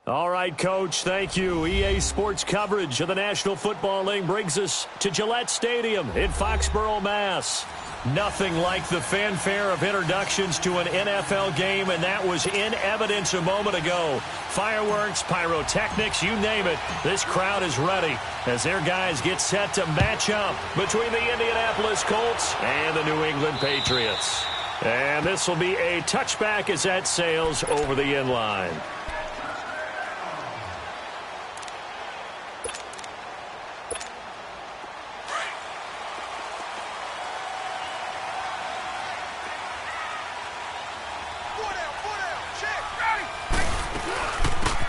All right, Coach, thank you. EA Sports coverage of the National Football League brings us to Gillette Stadium in Foxborough, Mass. Nothing like the fanfare of introductions to an NFL game, and that was in evidence a moment ago. Fireworks, pyrotechnics, you name it. This crowd is ready as their guys get set to match up between the Indianapolis Colts and the New England Patriots. And this will be a touchback as that sails over the end line.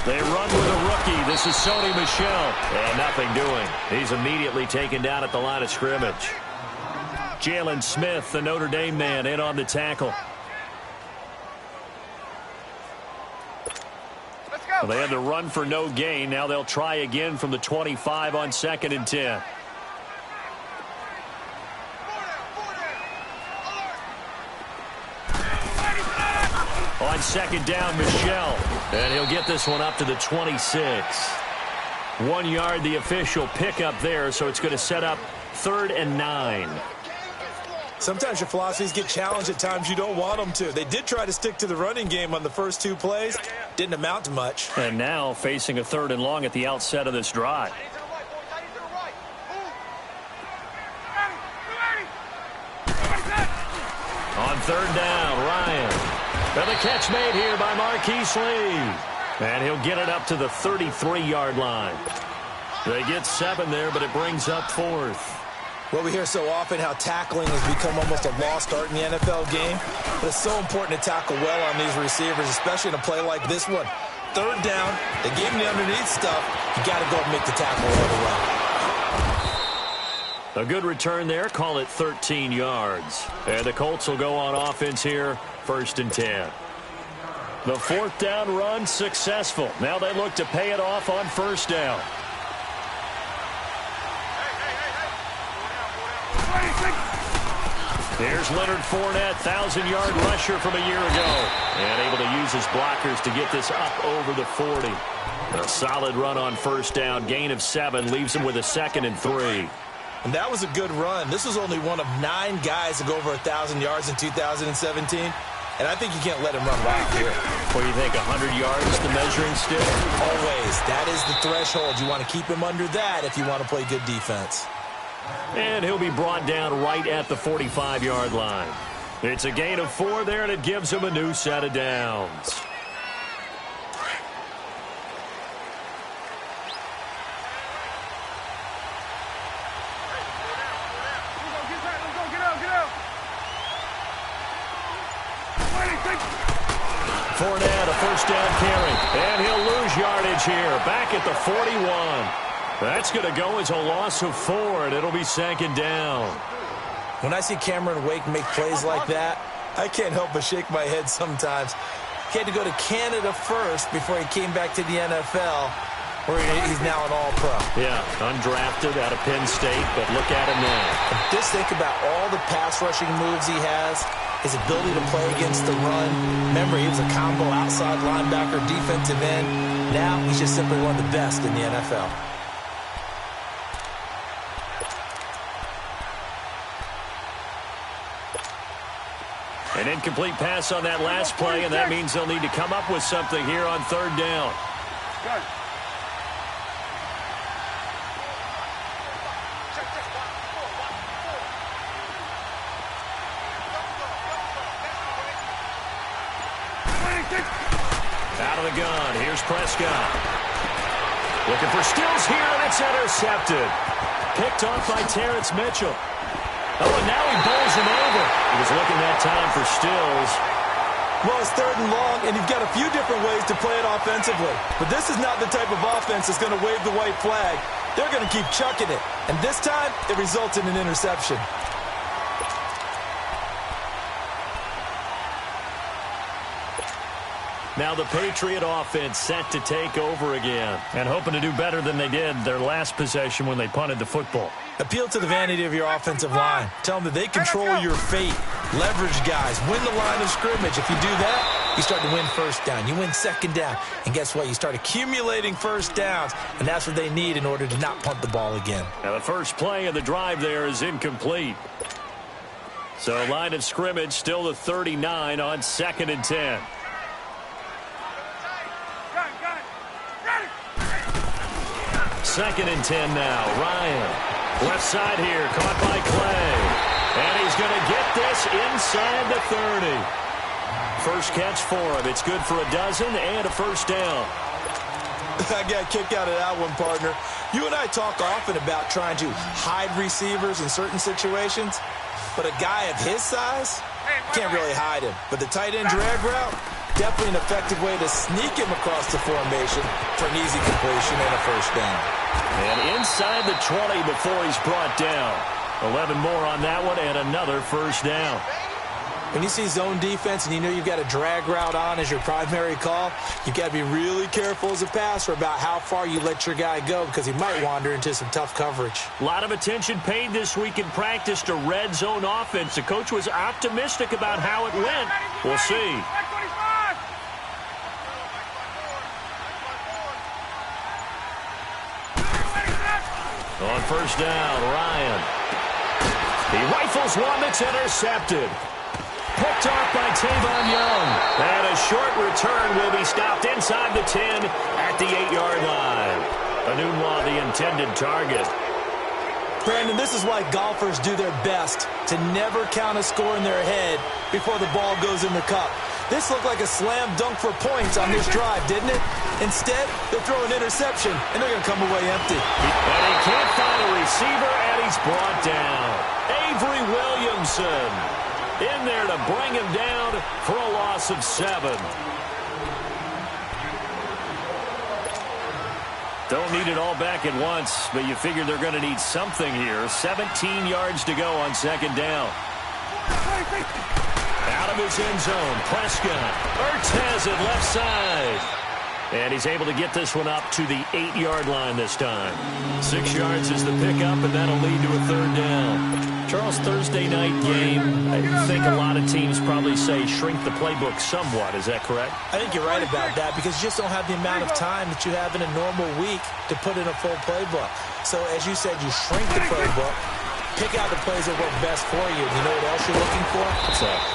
They run with a rookie. This is Sony Michel. And nothing doing. He's immediately taken down at the line of scrimmage. Jalen Smith, the Notre Dame man, in on the tackle. Well, they had to run for no gain. Now they'll try again from the 25 on 2nd and 10. On 2nd down, Michel. And he'll get this one up to the 26. 1 yard, the official pickup there, so it's going to set up 3rd and 9. Sometimes your philosophies get challenged at times you don't want them to. They did try to stick to the running game on the first 2 plays. Didn't amount to much. And now facing a 3rd and long at the outset of this drive. On 3rd down, Ryan. And the catch made here by Marquise Lee. And he'll get it up to the 33-yard line. They get 7 there, but it brings up 4th. Well, we hear so often how tackling has become almost a lost art in the NFL game. But it's so important to tackle well on these receivers, especially in a play like this one. 3rd down, they gave him the underneath stuff. You got to go and make the tackle all the way. A good return there. Call it 13 yards. And the Colts will go on offense here. 1st and 10. The 4th down run successful. Now they look to pay it off on 1st down. Here's Leonard Fournette, 1,000-yard rusher from a year ago. And able to use his blockers to get this up over the 40. A solid run on 1st down. Gain of 7 leaves him with a 2nd and 3. And that was a good run. This was only one of 9 guys to go over 1,000 yards in 2017. And I think you can't let him run wild here. What do you think, 100 yards, the measuring stick? Always. That is the threshold. You want to keep him under that if you want to play good defense. And he'll be brought down right at the 45-yard line. It's a gain of 4 there, and it gives him a new set of downs. Fournette, a 1st down carry. And he'll lose yardage here. Back at the 41. That's going to go as a loss of 4, and it'll be 2nd down. When I see Cameron Wake make plays like that, I can't help but shake my head sometimes. He had to go to Canada first before he came back to the NFL, where he's now an all-pro. Yeah, undrafted out of Penn State, but look at him now. Just think about all the pass-rushing moves he has. His ability to play against the run. Remember, he was a combo outside linebacker, defensive end. Now he's just simply one of the best in the NFL. An incomplete pass on that last play, and that means they'll need to come up with something here on 3rd down. Out of the gun. Here's Prescott. Looking for Stills here, and it's intercepted. Picked off by Terrence Mitchell. Oh, and now he bowls him over. He was looking that time for Stills. Well, it's 3rd and long, and you've got a few different ways to play it offensively. But this is not the type of offense that's going to wave the white flag. They're going to keep chucking it. And this time, it results in an interception. Now the Patriot offense set to take over again and hoping to do better than they did their last possession when they punted the football. Appeal to the vanity of your offensive line. Tell them that they control your fate. Leverage guys. Win the line of scrimmage. If you do that, you start to win first down. You win second down. And guess what? You start accumulating first downs, and that's what they need in order to not punt the ball again. Now the first play of the drive there is incomplete. So line of scrimmage still the 39 on 2nd and 10. Second and 10 now. Ryan. Left side here. Caught by Clay. And he's going to get this inside the 30. First catch for him. It's good for a dozen and a first down. I got a kick out of that one, partner. You and I talk often about trying to hide receivers in certain situations. But a guy of his size, can't really hide him. But the tight end drag route, definitely an effective way to sneak him across the formation for an easy completion and a first down. And inside the 20 before he's brought down. 11 more on that one and another first down. When you see zone defense and you know you've got a drag route on as your primary call, you've got to be really careful as a passer about how far you let your guy go because he might wander into some tough coverage. A lot of attention paid this week in practice to red zone offense. The coach was optimistic about how it went. We'll see. On first down, Ryan. He rifles one that's intercepted. Picked off by Tavon Young. And a short return will be stopped inside the 10 at the 8-yard line. Anunwa, the intended target. Brandon, this is why golfers do their best to never count a score in their head before the ball goes in the cup. This looked like a slam dunk for points on this drive, didn't it? Instead, they'll throw an interception, and they're going to come away empty. And he can't find a receiver, and he's brought down. Avery Williamson in there to bring him down for a loss of 7. Don't need it all back at once, but you figure they're going to need something here. 17 yards to go on second down. Out of his end zone, Prescott. Ertz has it left side. And he's able to get this one up to the 8-yard line this time. 6 yards is the pickup, and that'll lead to a third down. Charles, Thursday night game, I think a lot of teams probably say shrink the playbook somewhat. Is that correct? I think you're right about that because you just don't have the amount of time that you have in a normal week to put in a full playbook. So, as you said, you shrink the playbook. Pick out the plays that work best for you. You know what else you're looking for?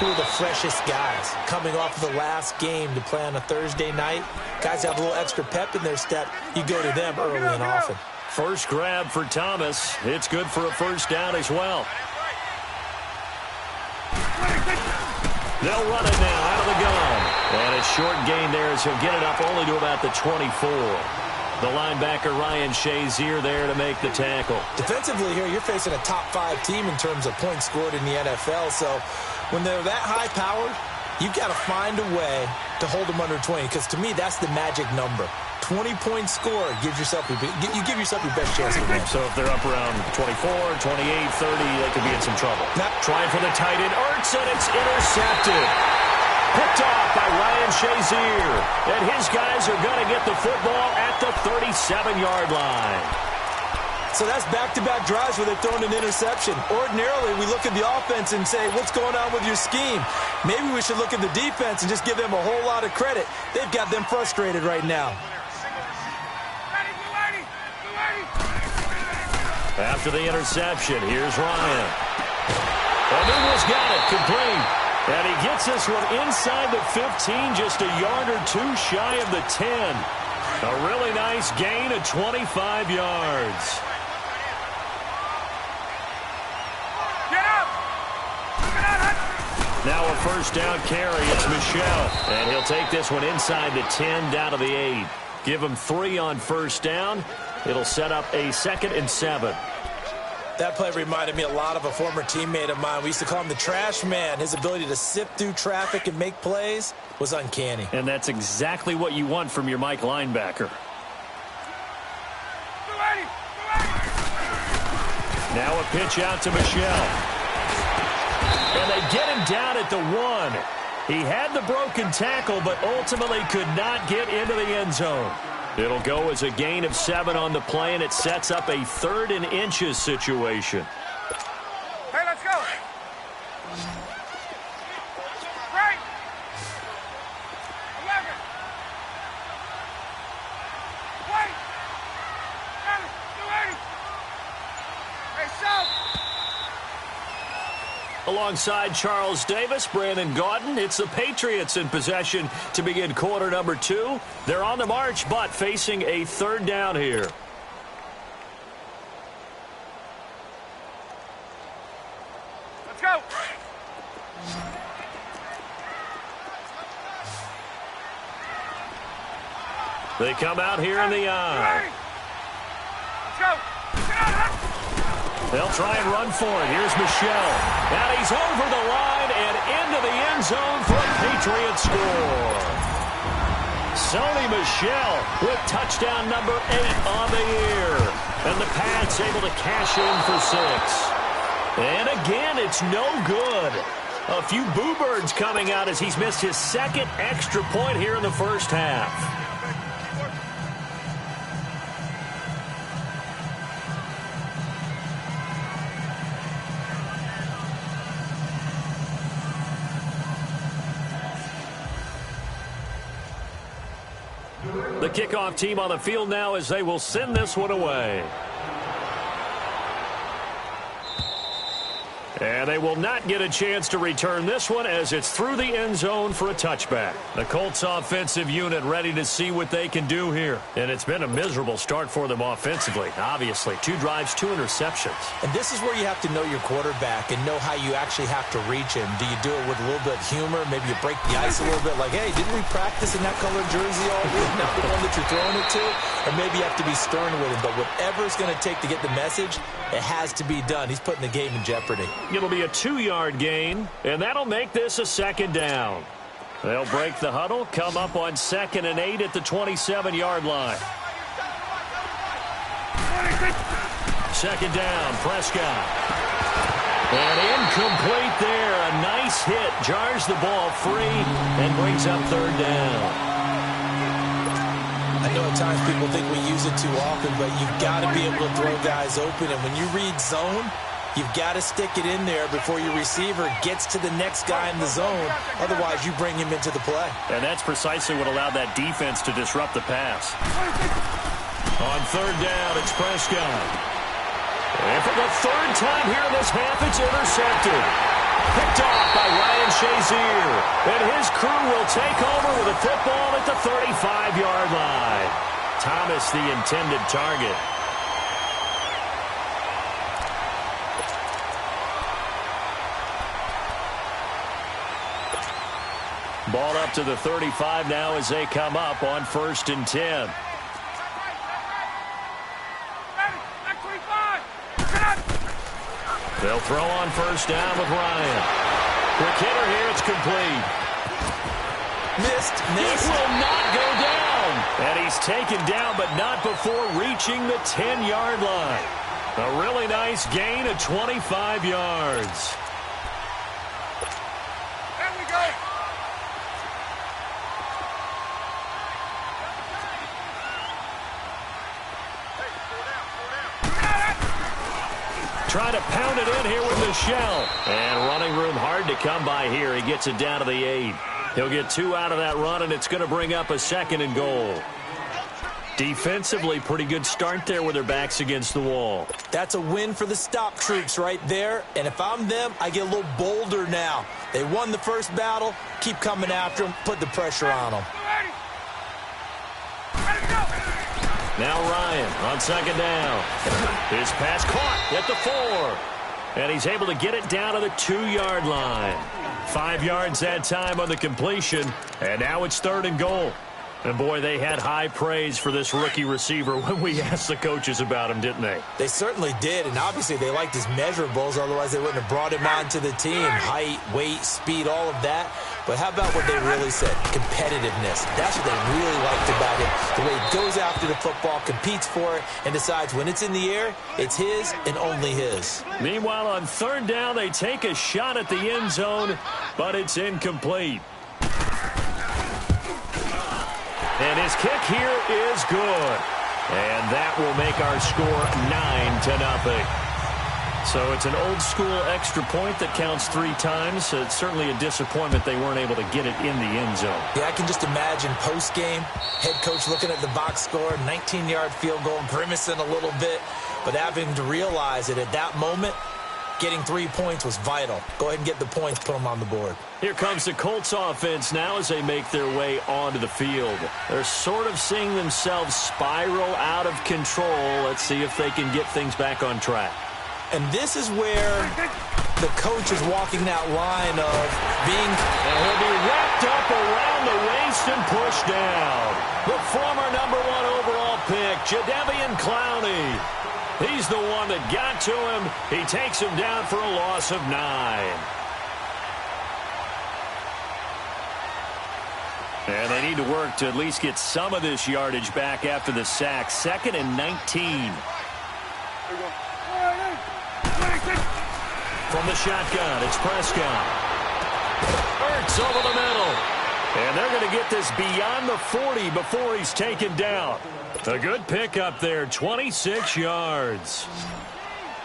Who are the freshest guys coming off of the last game to play on a Thursday night? Guys have a little extra pep in their step. You go to them early and often. First grab for Thomas. It's good for a first down as well. They'll run it now out of the gun. And a short gain there as he'll get it up only to about the 24. The linebacker, Ryan Shazier, there to make the tackle. Defensively here, you're facing a top-5 team in terms of points scored in the NFL. So when they're that high-powered, you've got to find a way to hold them under 20. Because to me, that's the magic number. 20-point score gives yourself you give yourself your best chance to win. So if they're up around 24, 28, 30, they could be in some trouble. Trying for the tight end, Ertz, and it's intercepted. Picked off by Ryan Shazier. And his guys are going to get the football at the 37-yard line. So that's back-to-back drives where they've thrown an interception. Ordinarily, we look at the offense and say, what's going on with your scheme? Maybe we should look at the defense and just give them a whole lot of credit. They've got them frustrated right now. After the interception, here's Ryan. O'Neill's got it, complete. And he gets this one inside the 15, just a yard or two shy of the 10. A really nice gain of 25 yards. Now a first down carry. It's Michelle. And he'll take this one inside the 10 down to the 8. Give him 3 on first down. It'll set up a 2nd and 7. That play reminded me a lot of a former teammate of mine. We used to call him the trash man. His ability to sift through traffic and make plays was uncanny. And that's exactly what you want from your Mike linebacker. Now a pitch out to Michelle. And they get him down at the 1. He had the broken tackle, but ultimately could not get into the end zone. It'll go as a gain of 7 on the play, and it sets up a 3rd and inches situation. Hey, let's go. Right. alongside Charles Davis, Brandon Gaudin. It's the Patriots in possession to begin quarter number 2. They're on the march, but facing a third down here. Let's go. They come out here in the eye. Let's go. They'll try and run for it. Here's Michel. And he's over the line and into the end zone for a Patriot score. Sony Michel with touchdown number 8 on the year. And the Pats able to cash in for 6. And again, it's no good. A few boo birds coming out as he's missed his second extra point here in the first half. The kickoff team on the field now as they will send this one away. And they will not get a chance to return this one as it's through the end zone for a touchback. The Colts offensive unit ready to see what they can do here. And it's been a miserable start for them offensively. Obviously, 2 drives, 2 interceptions. And this is where you have to know your quarterback and know how you actually have to reach him. Do you do it with a little bit of humor? Maybe you break the ice a little bit like, hey, didn't we practice in that colored jersey all week? Not the one that you're throwing it to? Or maybe you have to be stern with him. But whatever it's going to take to get the message, it has to be done. He's putting the game in jeopardy. It'll be a 2-yard gain, and that'll make this a second down. They'll break the huddle, come up on 2nd and 8 at the 27-yard line. Second down, Prescott. And incomplete there. A nice hit. Jars the ball free and brings up third down. I know at times people think we use it too often, but you've got to be able to throw guys open. And when you read zone, you've got to stick it in there before your receiver gets to the next guy in the zone. Otherwise, you bring him into the play. And that's precisely what allowed that defense to disrupt the pass. On third down, it's Prescott. And for the third time here in this half, it's intercepted. Picked off by Ryan Shazier. And his crew will take over with the football at the 35-yard line. Thomas, the intended target. Ball up to the 35 now as they come up on 1st and 10. They'll throw on first down with Ryan. Quick hitter here, it's complete. Missed. It will not go down. And he's taken down, but not before reaching the 10-yard line. A really nice gain of 25 yards. There we go. Trying to pound it in here with Michel. And running room hard to come by here. He gets it down to the 8. He'll get 2 out of that run, and it's going to bring up a 2nd and goal. Defensively, pretty good start there with their backs against the wall. That's a win for the stop troops right there. And if I'm them, I get a little bolder now. They won the first battle. Keep coming after them. Put the pressure on them. Now Ryan on 2nd down. His pass caught at the 4. And he's able to get it down to the 2-yard line. 5 yards that time on the completion. And now it's 3rd and goal. And, boy, they had high praise for this rookie receiver when we asked the coaches about him, didn't they? They certainly did, and obviously they liked his measurables. Otherwise, they wouldn't have brought him onto the team. Height, weight, speed, all of that. But how about what they really said? Competitiveness. That's what they really liked about him. The way he goes after the football, competes for it, and decides when it's in the air, it's his and only his. Meanwhile, on 3rd down, they take a shot at the end zone, but it's incomplete. And his kick here is good. And that will make our score 9-0. So it's an old-school extra point that counts 3 times. So it's certainly a disappointment they weren't able to get it in the end zone. Yeah, I can just imagine post-game, head coach looking at the box score, 19-yard field goal, grimacing a little bit, but having to realize that at that moment, Getting 3 points was vital. Go ahead and get the points, put them on the board. Here comes the Colts offense now as they make their way onto the field. They're sort of seeing themselves spiral out of control. Let's see if they can get things back on track. And this is where the coach is walking that line of being... And he'll be wrapped up around the waist and pushed down. The former number 1 overall pick, Jadeveon Clowney. He's the one that got to him. He takes him down for a loss of 9. And they need to work to at least get some of this yardage back after the sack. 2nd and 19. From the shotgun, it's Prescott. Ertz over the middle. And they're going to get this beyond the 40 before he's taken down. A good pickup there, 26 yards.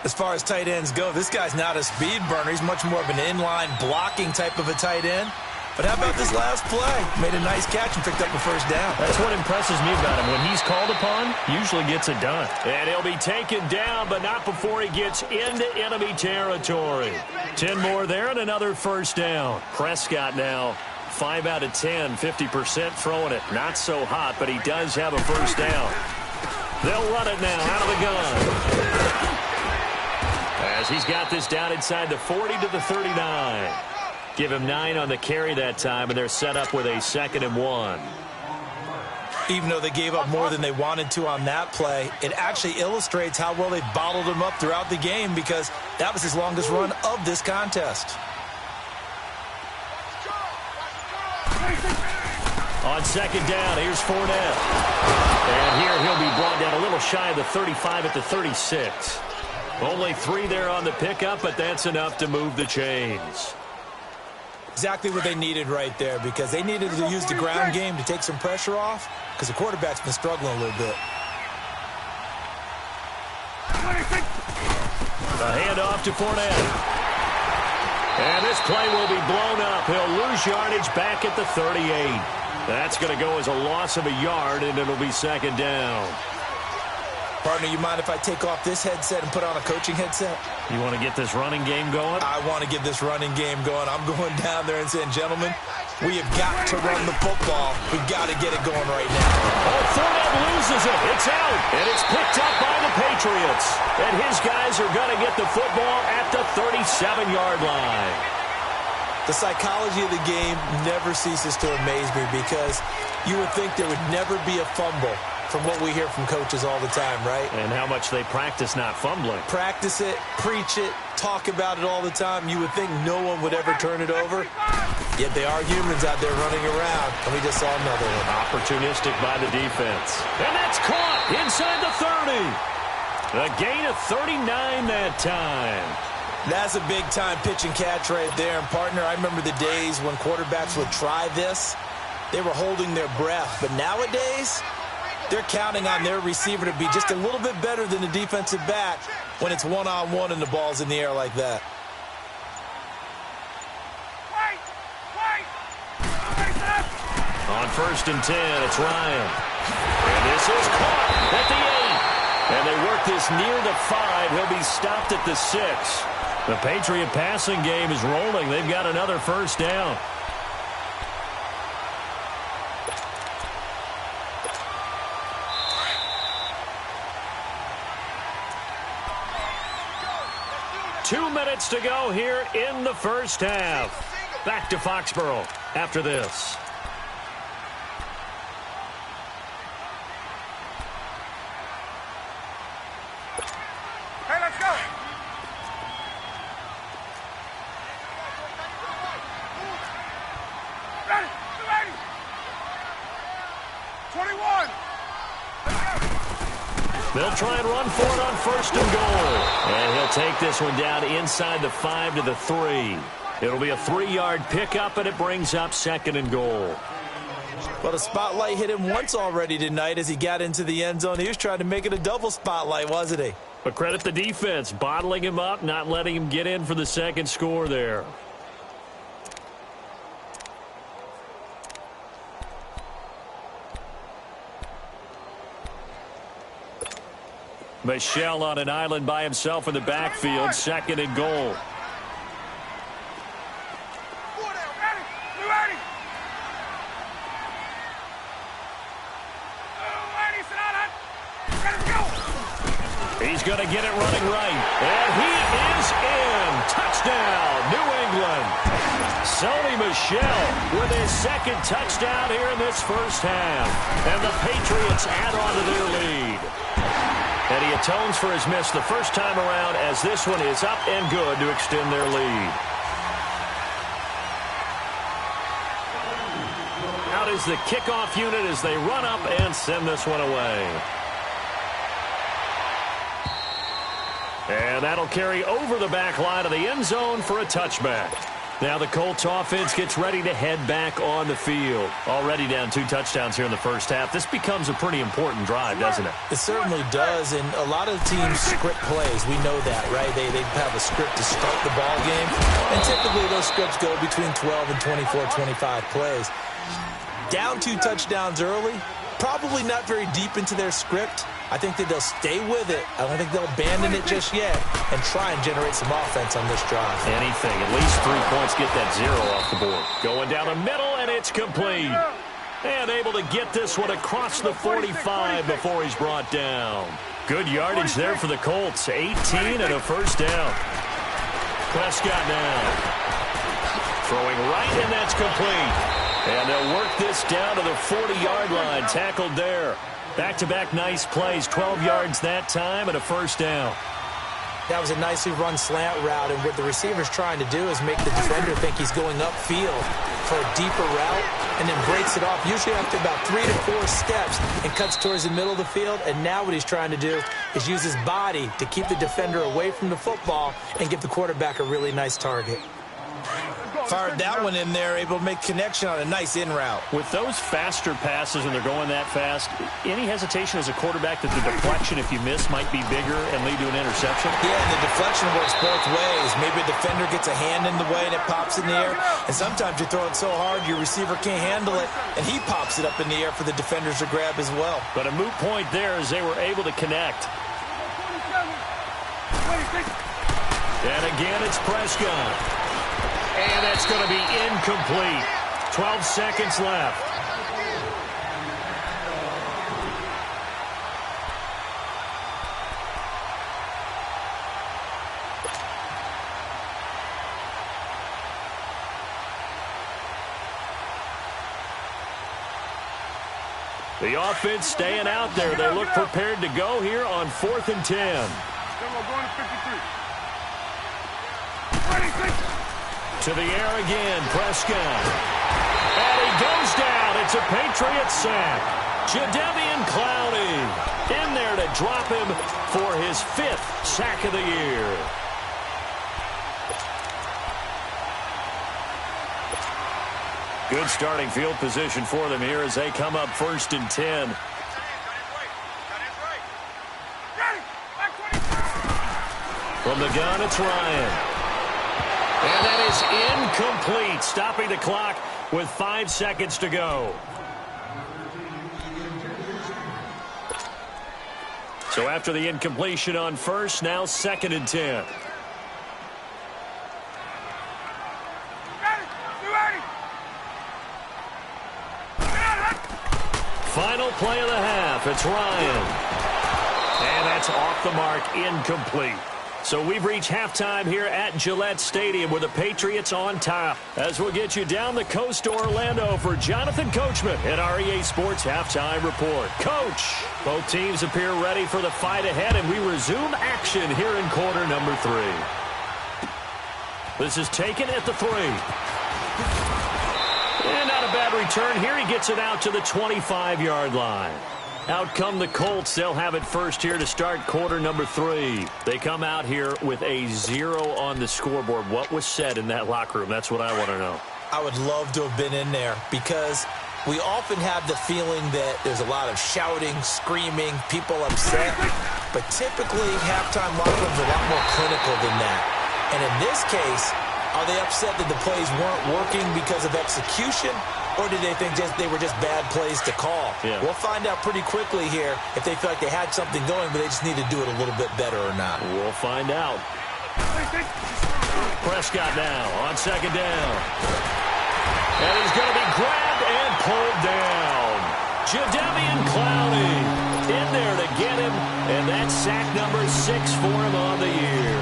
As far as tight ends go, this guy's not a speed burner. He's much more of an inline blocking type of a tight end. But how about this last play? Made a nice catch and picked up a first down. That's what impresses me about him. When he's called upon, usually gets it done. And he'll be taken down, but not before he gets into enemy territory. 10 more there and another first down. Prescott now 5 out of 10, 50% throwing it. Not so hot, but he does have a first down. They'll run it now out of the gun. As he's got this down inside the 40 to the 39. Give him 9 on the carry that time, and they're set up with a 2nd and 1. Even though they gave up more than they wanted to on that play, it actually illustrates how well they bottled him up throughout the game because that was his longest run of this contest. On 2nd down, here's Fournette. And here he'll be brought down a little shy of the 35 at the 36. Only 3 there on the pickup, but that's enough to move the chains. Exactly what they needed right there because they needed to use the ground game to take some pressure off because the quarterback's been struggling a little bit. The handoff to Fournette. And this play will be blown up. He'll lose yardage back at the 38. That's going to go as a loss of a yard, and it'll be 2nd down. Partner, you mind if I take off this headset and put on a coaching headset? You want to get this running game going? I want to get this running game going. I'm going down there and saying, gentlemen, we have got to run the football. We've got to get it going right now. Oh, Fournette loses it. It's out. And it's picked up by the Patriots. And his guys are going to get the football at the 37-yard line. The psychology of the game never ceases to amaze me because you would think there would never be a fumble from what we hear from coaches all the time, right? And how much they practice not fumbling. Practice it, preach it, talk about it all the time. You would think no one would ever turn it over. Yet they are humans out there running around, and we just saw another one. Opportunistic by the defense. And that's caught inside the 30. A gain of 39 that time. That's a big-time pitch and catch right there. And, partner, I remember the days when quarterbacks would try this. They were holding their breath. But nowadays, they're counting on their receiver to be just a little bit better than the defensive back when it's one-on-one and the ball's in the air like that. On 1st and 10, it's Ryan. And this is caught at the 8. And they work this near the 5. He'll be stopped at the 6. The Patriot passing game is rolling. They've got another first down. Two minutes to go here in the first half. Back to Foxborough after this. Hey, let's go. Ready, 280. 21. They'll try and run for it on 1st and goal. And he'll take this one down inside the 5 to the 3. It'll be a 3-yard pickup, and it brings up 2nd and goal. Well, the spotlight hit him once already tonight as he got into the end zone. He was trying to make it a double spotlight, wasn't he? But credit the defense, bottling him up, not letting him get in for the second score there. Michel on an island by himself in the backfield, 2nd and goal. He's going to get it running right. And he is in. Touchdown, New England. Sony Michel with his 2nd touchdown here in this first half. And the Patriots add on to their lead. And he atones for his miss the first time around as this one is up and good to extend their lead. Out is the kickoff unit as they run up and send this one away. And that'll carry over the back line of the end zone for a touchback. Now the Colts offense gets ready to head back on the field. Already down 2 touchdowns here in the first half. This becomes a pretty important drive, doesn't it? It certainly does, and a lot of teams script plays. We know that, right? They have a script to start the ball game, and typically those scripts go between 12 and 24, 25 plays. Down 2 touchdowns early, probably not very deep into their script. I think that they'll stay with it. I don't think they'll abandon it just yet and try and generate some offense on this drive. Anything. At least 3 points, get that 0 off the board. Going down the middle, and it's complete. And able to get this one across the 45 before he's brought down. Good yardage there for the Colts. 18 and a first down. Prescott now. Throwing right, and that's complete. And they'll work this down to the 40-yard line. Tackled there. Back-to-back nice plays. 12 yards that time and a first down. That was a nicely run slant route, and what the receiver's trying to do is make the defender think he's going upfield for a deeper route and then breaks it off, usually after about 3 to 4 steps, and cuts towards the middle of the field. And now what he's trying to do is use his body to keep the defender away from the football and give the quarterback a really nice target. Fired that one in there, able to make connection on a nice in route. With those faster passes when they're going that fast, any hesitation as a quarterback that the deflection, if you miss, might be bigger and lead to an interception? Yeah, and the deflection works both ways. Maybe a defender gets a hand in the way and it pops in the air. And sometimes you throw it so hard your receiver can't handle it, and he pops it up in the air for the defenders to grab as well. But a moot point there as they were able to connect. And again, it's Prescott. And that's going to be incomplete. 12 seconds left. The offense staying out there. They look prepared to go here on 4th and 10. Going to 53. To the air again, Prescott. And he goes down. It's a Patriots sack. Jadeveon Clowney in there to drop him for his 5th sack of the year. Good starting field position for them here as they come up 1st and 10. From the gun, it's Ryan. And that is incomplete, stopping the clock with 5 seconds to go. So after the incompletion on 1st, now 2nd and 10. Final play of the half, it's Ryan. And that's off the mark, incomplete. So we've reached halftime here at Gillette Stadium with the Patriots on top. As we'll get you down the coast to Orlando for Jonathan Coachman at our EA Sports Halftime Report. Coach, both teams appear ready for the fight ahead, and we resume action here in quarter number 3. This is taken at the 3. And not a bad return here. He gets it out to the 25-yard line. Out come the Colts. They'll have it first here to start quarter number 3. They come out here with a 0 on the scoreboard. What was said in that locker room? That's what I want to know. I would love to have been in there because we often have the feeling that there's a lot of shouting, screaming, people upset. But typically, halftime locker rooms are a lot more clinical than that. And in this case, are they upset that the plays weren't working because of execution? Or did they think they were just bad plays to call? Yeah. We'll find out pretty quickly here if they feel like they had something going, but they just need to do it a little bit better or not. We'll find out. Prescott now on second down. And he's going to be grabbed and pulled down. Jadeveon Clowney in there to get him, and that's sack number 6 for him on the year.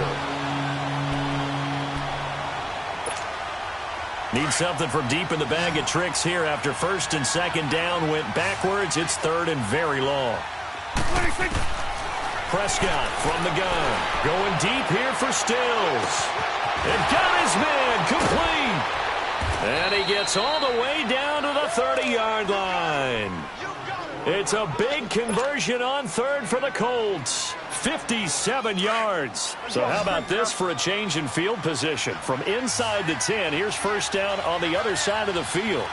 Need something from deep in the bag of tricks here after first and second down went backwards. It's third and very long. Prescott from the gun. Going deep here for Stills. And got his man complete. And he gets all the way down to the 30-yard line. It's a big conversion on third for the Colts. 57 yards. So how about this for a change in field position? From inside the 10, here's first down on the other side of the field.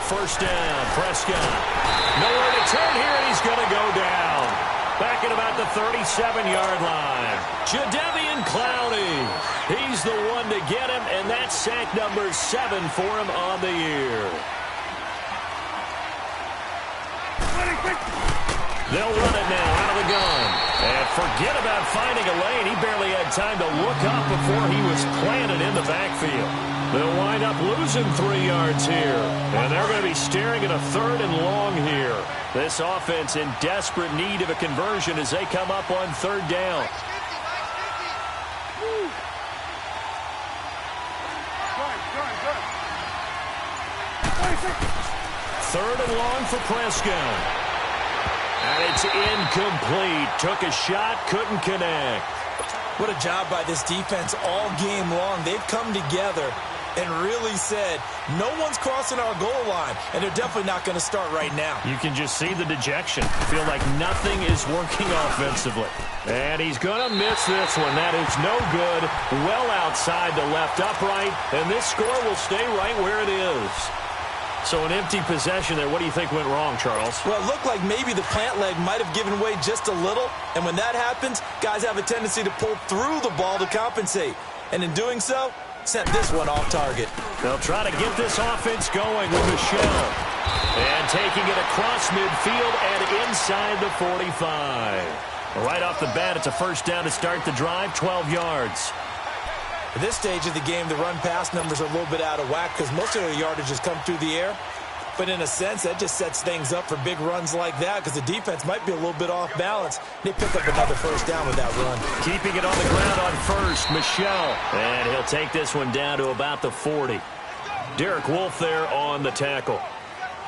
First down, Prescott. Nowhere to turn here, and he's going to go down. Back at about the 37-yard line. Jadeveon Clowney. He's the one to get him, and that's sack number 7 for him on the year. They'll run it now out of the gun. And forget about finding a lane. He barely had time to look up before he was planted in the backfield. They'll wind up losing 3 yards here. And they're going to be staring at a third and long here. This offense in desperate need of a conversion as they come up on third down. Third and long for Prescott. And it's incomplete. Took a shot, couldn't connect. What a job by this defense all game long. They've come together and really said, no one's crossing our goal line, and they're definitely not going to start right now. You can just see the dejection. Feel like nothing is working offensively. And he's going to miss this one. That is no good. Well outside the left upright, and this score will stay right where it is. So an empty possession there. What do you think went wrong, Charles? Well, it looked like maybe the plant leg might have given way just a little. And when that happens, guys have a tendency to pull through the ball to compensate. And in doing so, sent this one off target. They'll try to get this offense going with Michelle. And taking it across midfield and inside the 45. Right off the bat, it's a first down to start the drive, 12 yards. At this stage of the game, the run-pass numbers are a little bit out of whack because most of their yardage has come through the air. But in a sense, that just sets things up for big runs like that because the defense might be a little bit off balance. They pick up another first down with that run. Keeping it on the ground on first, Michelle. And he'll take this one down to about the 40. Derek Wolfe there on the tackle.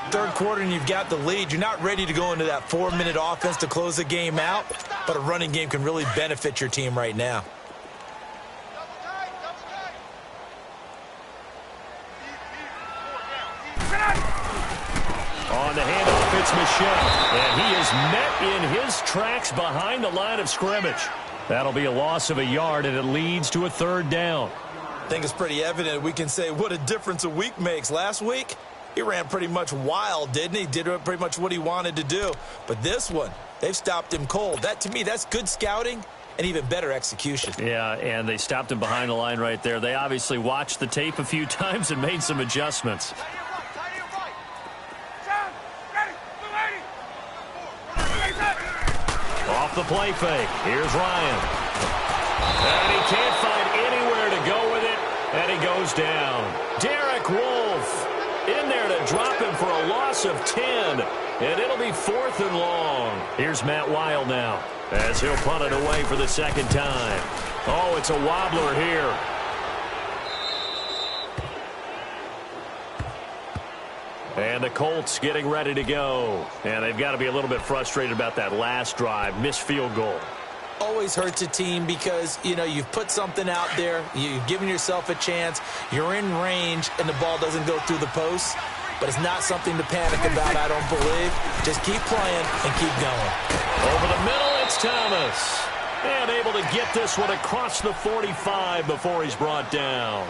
Third quarter and you've got the lead. You're not ready to go into that 4-minute offense to close the game out, but a running game can really benefit your team right now. On the handoff, it's Michelle. And he is met in his tracks behind the line of scrimmage. That'll be a loss of a yard, and it leads to a third down. I think it's pretty evident. We can say what a difference a week makes. Last week, he ran pretty much wild, didn't he? Did pretty much what he wanted to do. But this one, they've stopped him cold. That, to me, that's good scouting and even better execution. Yeah, and they stopped him behind the line right there. They obviously watched the tape a few times and made some adjustments. Off the play fake. Here's Ryan. And he can't find anywhere to go with it, and he goes down. Derek Wolfe in there to drop him for a loss of 10, and it'll be fourth and long. Here's Matt Weil now as he'll punt it away for the second time. Oh, it's a wobbler here. And the Colts getting ready to go. And they've got to be a little bit frustrated about that last drive. Missed field goal. Always hurts a team because, you know, you've put something out there. You've given yourself a chance. You're in range, and the ball doesn't go through the posts. But it's not something to panic about, I don't believe. Just keep playing and keep going. Over the middle, it's Thomas. And able to get this one across the 45 before he's brought down.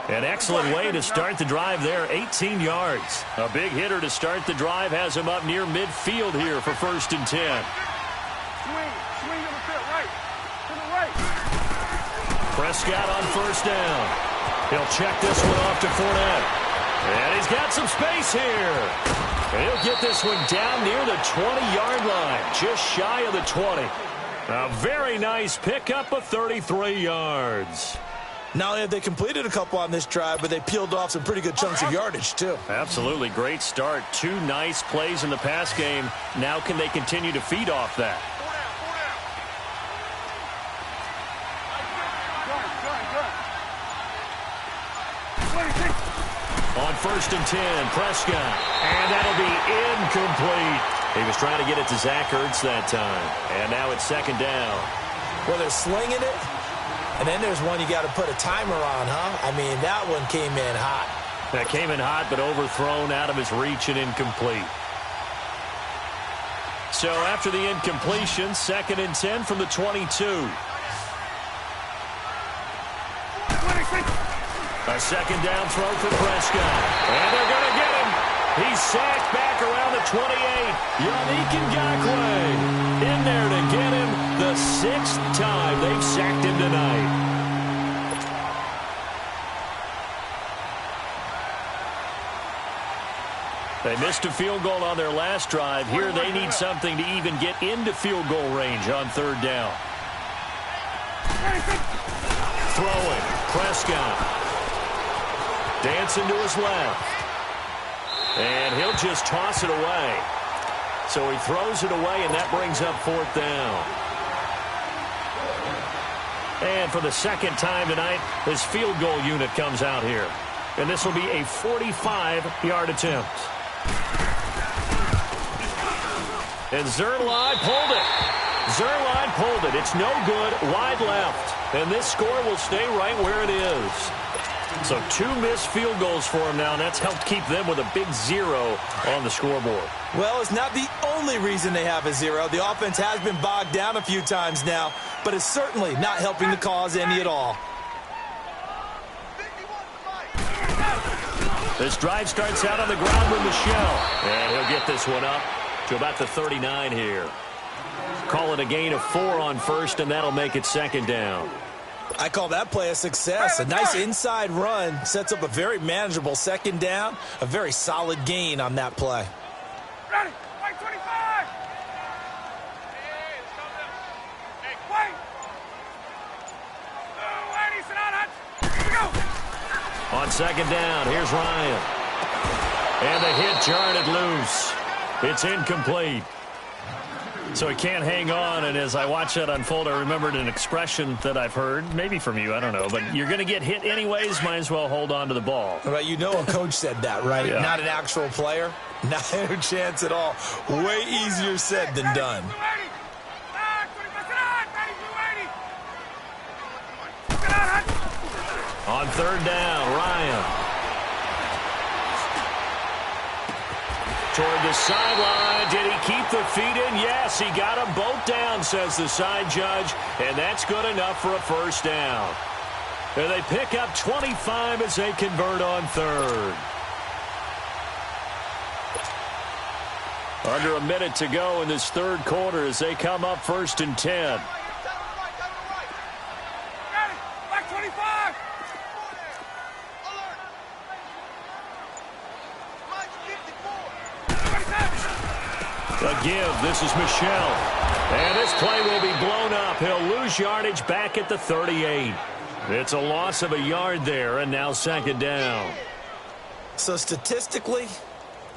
An excellent way to start the drive there, 18 yards. A big hitter to start the drive has him up near midfield here for first and 10. Swing to the right. To the right. Prescott on first down. He'll check this one off to Fournette. And he's got some space here. And he'll get this one down near the 20-yard line, just shy of the 20. A very nice pickup of 33 yards. Not only have they completed a couple on this drive, but they peeled off some pretty good chunks of yardage, too. Absolutely. Great start. 2 nice plays in the pass game. Now can they continue to feed off that? On 1st and 10, Prescott. And that'll be incomplete. He was trying to get it to Zach Ertz that time. And now it's 2nd down. Well, they're slinging it. And then there's one you got to put a timer on, huh? I mean, that one came in hot. That came in hot, but overthrown, out of his reach, and incomplete. So after the incompletion, 2nd and 10 from the 22. A 2nd down throw for Prescott. And they're going to get him. He's sacked back around the 28. Yannick Ngakoue in there to get him the 6th time they've sacked him tonight. They missed a field goal on their last drive. Here they need something to even get into field goal range on 3rd down. Throwing. Prescott. Dancing to his left. And he'll just toss it away. So he throws it away, and that brings up 4th down. And for the 2nd time tonight, his field goal unit comes out here. And this will be a 45-yard attempt. And Zuerlein pulled it. Zuerlein pulled it. It's no good. Wide left. And this score will stay right where it is. So 2 missed field goals for him now, and that's helped keep them with a big 0 on the scoreboard. Well, it's not the only reason they have a 0. The offense has been bogged down a few times now, but it's certainly not helping the cause any at all. This drive starts out on the ground with Michel, and he'll get this one up to about the 39 here. Call it a gain of 4 on 1st, and that'll make it 2nd down. I call that play a success. A nice inside run sets up a very manageable 2nd down. A very solid gain on that play. Ready, white 25. Hey, white. Sit down, here we go. On 2nd down, here's Ryan. And the hit jarred it loose. It's incomplete. So he can't hang on, and as I watch that unfold, I remembered an expression that I've heard, maybe from you, I don't know, but you're going to get hit anyways, might as well hold on to the ball. Right, you know a coach said that, right? Yeah. Not an actual player. Not a chance at all. Way easier said than done. On 3rd down, Ryan. Toward the sideline. Did he keep the feet in? Yes, he got them both down, says the side judge. And that's good enough for a 1st down. And they pick up 25 as they convert on 3rd. Under a minute to go in this 3rd quarter as they come up 1st and 10. A give. This is Michel. And this play will be blown up. He'll lose yardage back at the 38. It's a loss of a yard there, and now 2nd down. So statistically,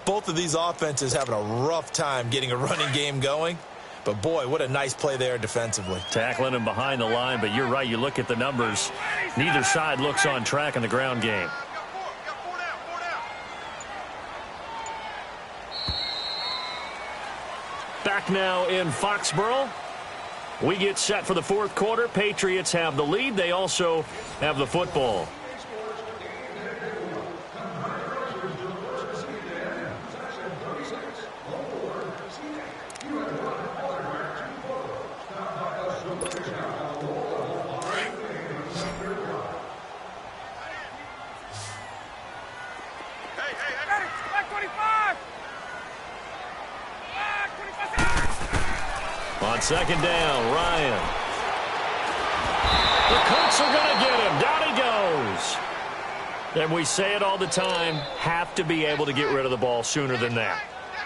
both of these offenses having a rough time getting a running game going. But, boy, what a nice play there defensively. Tackling him behind the line, but you're right. You look at the numbers. Neither side looks on track in the ground game. Back now in Foxborough. We get set for the 4th quarter. Patriots have the lead. They also have the football. On 2nd down, Ryan. The Colts are going to get him. Down he goes. And we say it all the time, have to be able to get rid of the ball sooner than that.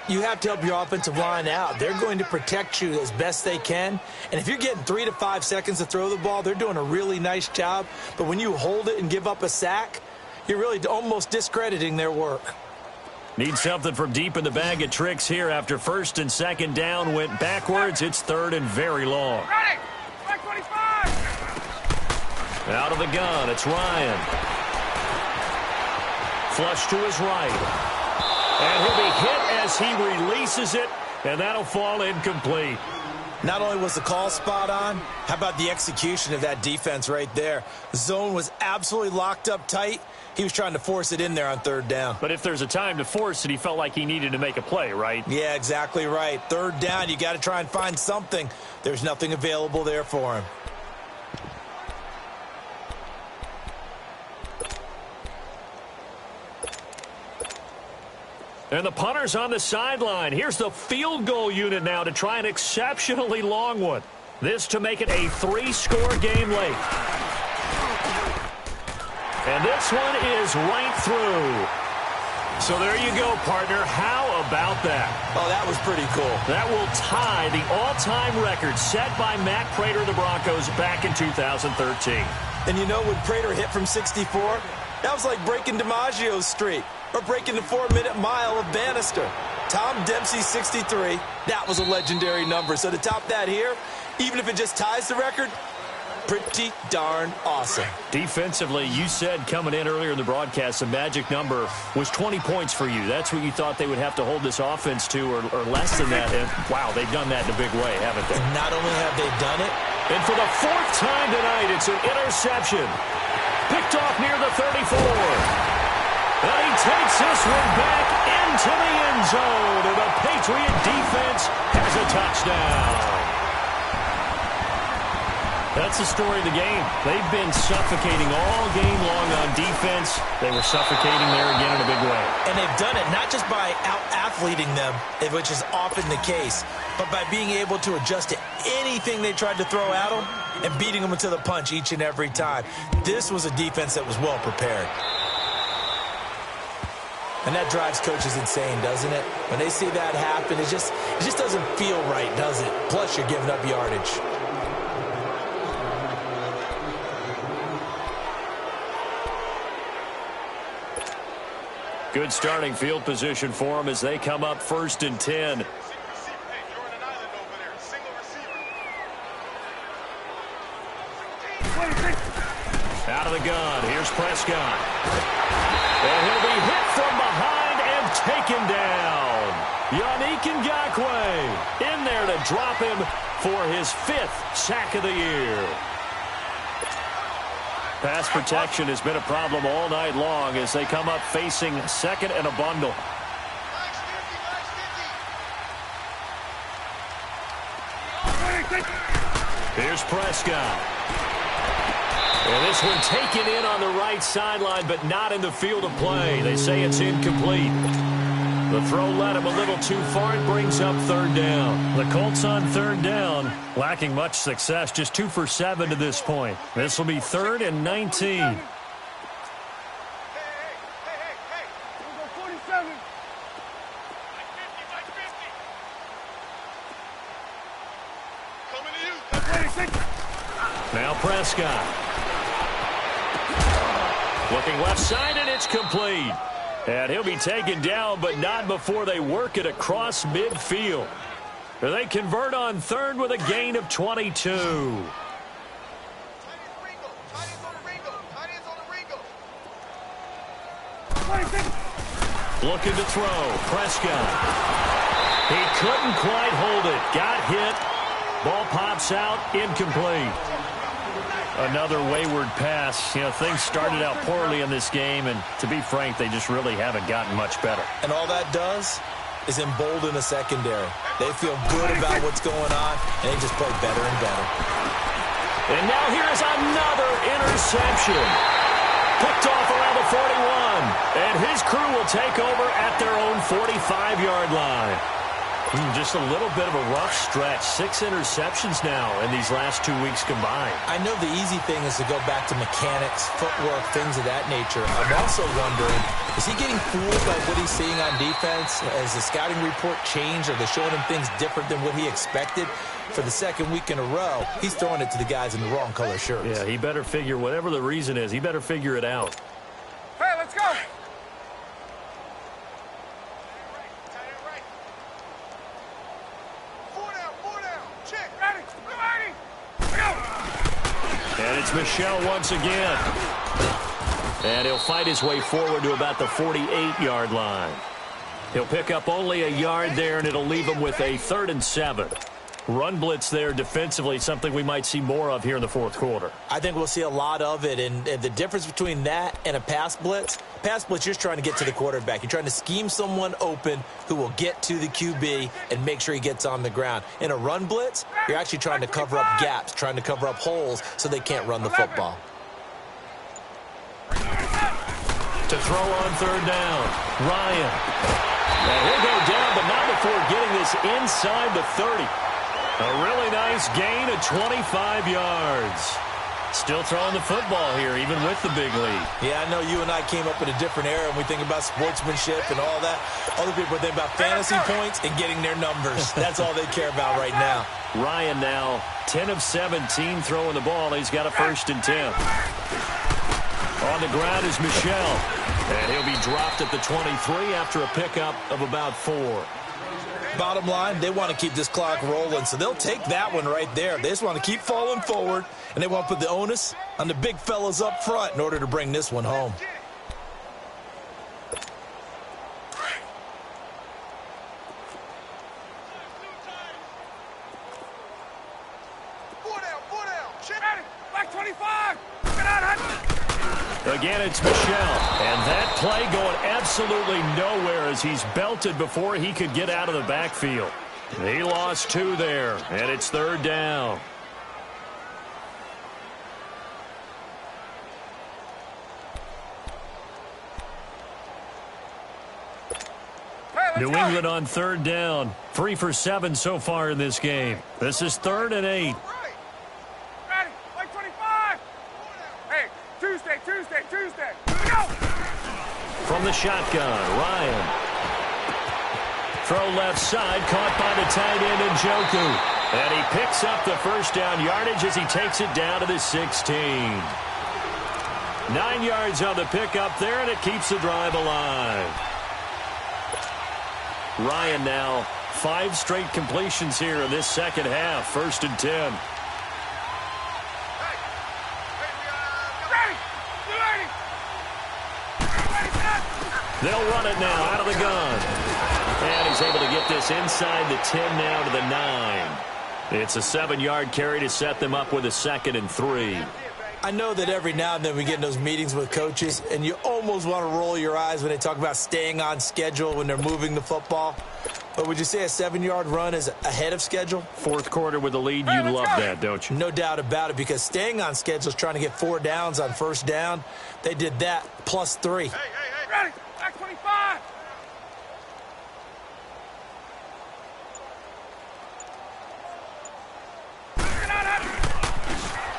You have to help your offensive line out. They're going to protect you as best they can. And if you're getting 3 to 5 seconds to throw the ball, they're doing a really nice job. But when you hold it and give up a sack, you're really almost discrediting their work. Need something from deep in the bag of tricks here after first and second down went backwards. It's third and very long. Ready! Strike 25! Out of the gun, it's Ryan. Flush to his right. And he'll be hit as he releases it, and that'll fall incomplete. Not only was the call spot on, how about the execution of that defense right there? The zone was absolutely locked up tight. He was trying to force it in there on third down. But if there's a time to force it, he felt like he needed to make a play, right? Yeah, exactly right. Third down, you got to try and find something. There's nothing available there for him. And the punter's on the sideline. Here's the field goal unit now to try an exceptionally long one. This to make it a 3-score game late. And this one is right through. So there you go, partner. How about that? Oh, that was pretty cool. That will tie the all-time record set by Matt Prater of the Broncos back in 2013. And you know when Prater hit from 64? That was like breaking DiMaggio's streak or breaking the 4-minute mile of Bannister. Tom Dempsey's 63, that was a legendary number. So to top that here, even if it just ties the record, pretty darn awesome. Defensively, you said coming in earlier in the broadcast, the magic number was 20 points for you. That's what you thought they would have to hold this offense to, or less than that. And wow, they've done that in a big way, haven't they? And not only have they done it, and for the 4th time tonight, it's an interception. Picked off near the 34. And he takes this one back into the end zone, and the Patriot defense has a touchdown. That's the story of the game. They've been suffocating all game long on defense. They were suffocating there again in a big way. And they've done it not just by out-athleting them, which is often the case, but by being able to adjust to anything they tried to throw at them and beating them to the punch each and every time. This was a defense that was well prepared. And that drives coaches insane, doesn't it? When they see that happen, it just doesn't feel right, does it? Plus, you're giving up yardage. Good starting field position for them as they come up 1st and 10. Out of the gun, here's Prescott. And he'll be hit from behind and taken down. Yannick Ngakoue in there to drop him for his 5th sack of the year. Pass protection has been a problem all night long as they come up facing 2nd and a bundle. Here's Prescott. And this one taken in on the right sideline, but not in the field of play. They say it's incomplete. The throw led him a little too far and brings up 3rd down. The Colts on 3rd down, lacking much success, just 2 for 7 to this point. This will be 3rd and 19. Hey. We'll go 47. Like 50. Coming to you. 26. Now Prescott. Looking left side, and it's complete. And he'll be taken down, but not before they work it across midfield. They convert on 3rd with a gain of 22. Looking to throw. Prescott. He couldn't quite hold it. Got hit. Ball pops out. Incomplete. Another wayward pass. You know, things started out poorly in this game, and to be frank, they just really haven't gotten much better. And all that does is embolden the secondary. They feel good about what's going on, and they just play better and better. And now here's another interception. Picked off around the 41. And his crew will take over at their own 45-yard line. Just a little bit of a rough stretch. 6 interceptions now in these last 2 weeks combined. I know the easy thing is to go back to mechanics, footwork, things of that nature. I'm also wondering, is he getting fooled by what he's seeing on defense? Has the scouting report changed? Are they showing him things different than what he expected? For the second week in a row, he's throwing it to the guys in the wrong color shirts. Yeah, he better figure, whatever the reason is, he better figure it out. Hey, let's go. And it's Michel once again. And he'll fight his way forward to about the 48-yard line. He'll pick up only a yard there, and it'll leave him with a 3rd and 7. Run blitz there defensively, something we might see more of here in the fourth quarter. I think we'll see a lot of it, and the difference between that and a pass blitz, you're just trying to get to the quarterback. You're trying to scheme someone open who will get to the QB and make sure he gets on the ground. In a run blitz, you're actually trying to cover up gaps, trying to cover up holes so they can't run the football. To throw on 3rd down, Ryan. And he'll go down, but not before getting this inside the 30. A really nice gain of 25 yards. Still throwing the football here, even with the big lead. Yeah, I know you and I came up in a different era, and we think about sportsmanship and all that. Other people think about fantasy points and getting their numbers. That's all they care about right now. Ryan now 10 of 17 throwing the ball. He's got a 1st and 10. On the ground is Michel. And he'll be dropped at the 23 after a pickup of about 4. Bottom line, they want to keep this clock rolling, so they'll take that one right there. They just want to keep falling forward, and they want to put the onus on the big fellas up front in order to bring this one home. Again, it's Michel. And that play going absolutely nowhere as he's belted before he could get out of the backfield. He lost 2 there, and it's 3rd down. New England on 3rd down. 3 for 7 so far in this game. This is 3rd and 8. Tuesday. Go! From the shotgun, Ryan. Throw left side, caught by the tight end Njoku. And he picks up the 1st down yardage as he takes it down to the 16. 9 yards on the pickup there, and it keeps the drive alive. Ryan now 5 straight completions here in this second half. 1st and 10. They'll run it now out of the gun. And he's able to get this inside the 10 now to the 9. It's a 7-yard carry to set them up with a 2nd and 3. I know that every now and then we get in those meetings with coaches, and you almost want to roll your eyes when they talk about staying on schedule when they're moving the football. But would you say a 7-yard run is ahead of schedule? Fourth quarter with the lead, you love that, don't you? No doubt about it, because staying on schedule is trying to get 4 downs on 1st down. They did that plus 3. Hey, ready? Back 25.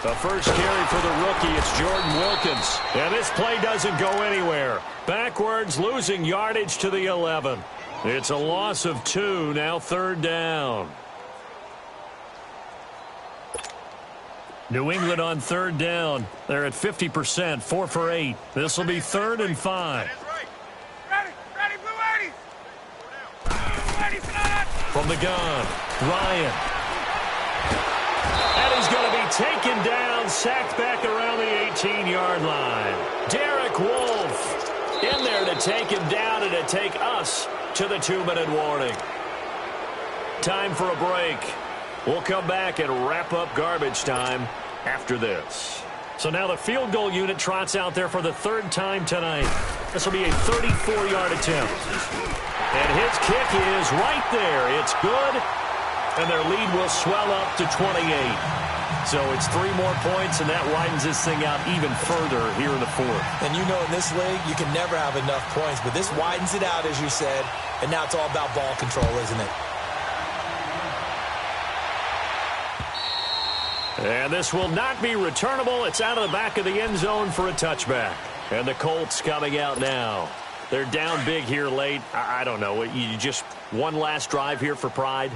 The first carry for the rookie, it's Jordan Wilkins. And this play doesn't go anywhere. Backwards, losing yardage to the 11. It's a loss of 2, now 3rd down. New England on 3rd down. They're at 50%, 4 for 8. This will be 3rd and 5. Ready, Blue 80. From the gun, Ryan. And he's going to be taken down, sacked back around the 18-yard line. Derek Wolfe in there to take him down and to take us to the 2-minute warning. Time for a break. We'll come back and wrap up garbage time after this. So now the field goal unit trots out there for the 3rd time tonight. This will be a 34-yard attempt. And his kick is right there. It's good. And their lead will swell up to 28. So it's 3 more points, and that widens this thing out even further here in the 4th. And you know in this league, you can never have enough points, but this widens it out, as you said, and now it's all about ball control, isn't it? And this will not be returnable. It's out of the back of the end zone for a touchback. And the Colts coming out now. They're down big here late. I don't know. You just one last drive here for pride?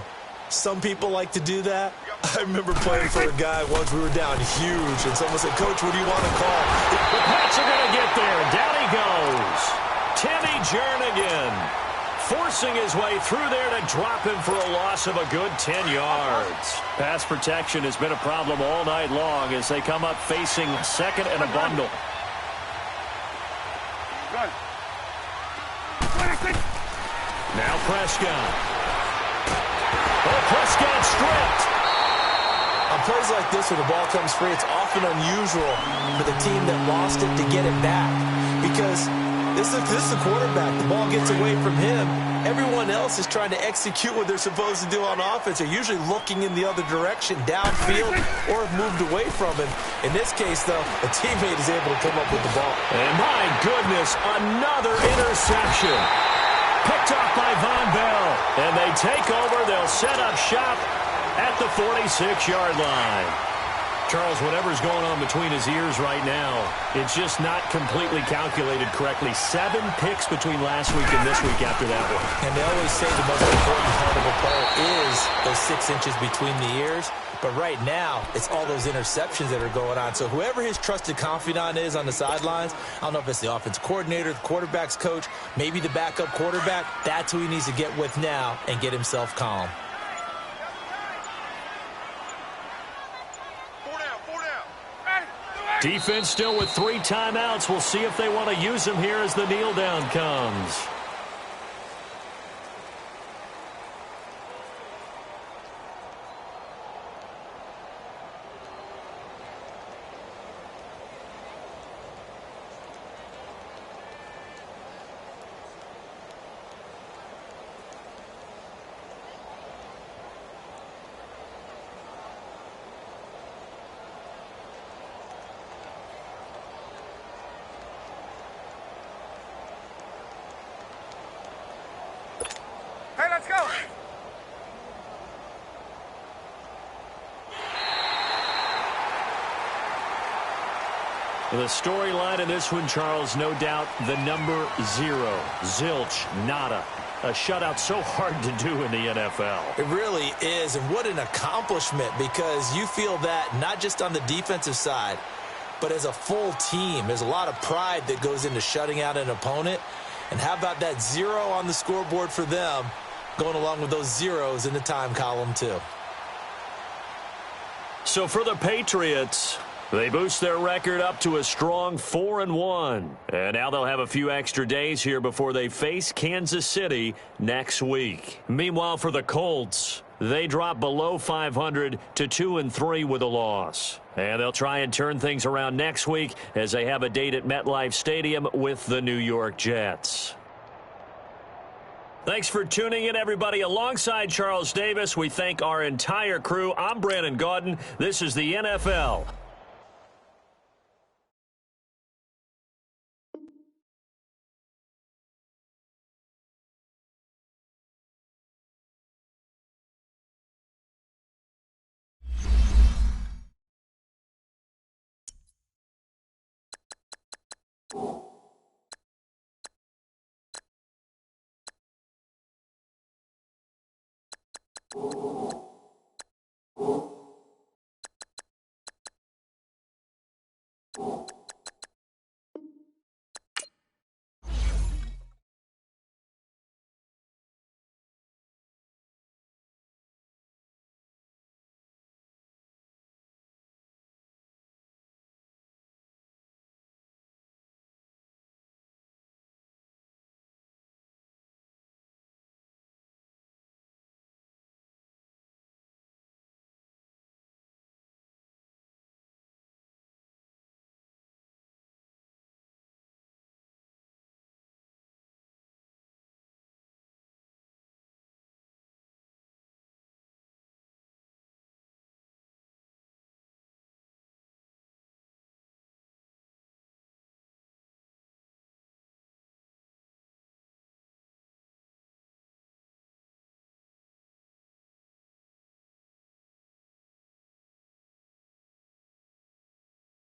Some people like to do that. I remember playing for a guy once we were down huge, and someone said, "Coach, what do you want to call?" The Pats are going to get there. Down he goes. Timmy Jernigan forcing his way through there to drop him for a loss of a good 10 yards. Pass protection has been a problem all night long as they come up facing second and a bundle. Now Prescott. Oh, Prescott stripped. On plays like this where the ball comes free, it's often unusual for the team that lost it to get it back. Because this is the quarterback. The ball gets away from him. Everyone else is trying to execute what they're supposed to do on offense. They're usually looking in the other direction, downfield, or have moved away from him. In this case, though, a teammate is able to come up with the ball. And my goodness, another interception. Picked off by Von Bell. And they take over. They'll set up shop at the 46-yard line. Charles, whatever's going on between his ears right now, it's just not completely calculated correctly. 7 picks between last week and this week after that one. And they always say the most important part of a player is those 6 inches between the ears. But right now, it's all those interceptions that are going on. So whoever his trusted confidant is on the sidelines, I don't know if it's the offensive coordinator, the quarterback's coach, maybe the backup quarterback, that's who he needs to get with now and get himself calm. Defense still with 3 timeouts. We'll see if they want to use them here as the kneel down comes. Hey, let's go. The storyline in this one, Charles, no doubt the number 0. Zilch, nada. A shutout so hard to do in the NFL. It really is, and what an accomplishment, because you feel that not just on the defensive side, but as a full team. There's a lot of pride that goes into shutting out an opponent. And how about that 0 on the scoreboard for them, going along with those zeros in the time column, too. So for the Patriots, they boost their record up to a strong 4-1. And now they'll have a few extra days here before they face Kansas City next week. Meanwhile, for the Colts, they drop below 500 to 2-3 with a loss. And they'll try and turn things around next week as they have a date at MetLife Stadium with the New York Jets. Thanks for tuning in, everybody. Alongside Charles Davis, we thank our entire crew. I'm Brandon Gaudin. This is the NFL.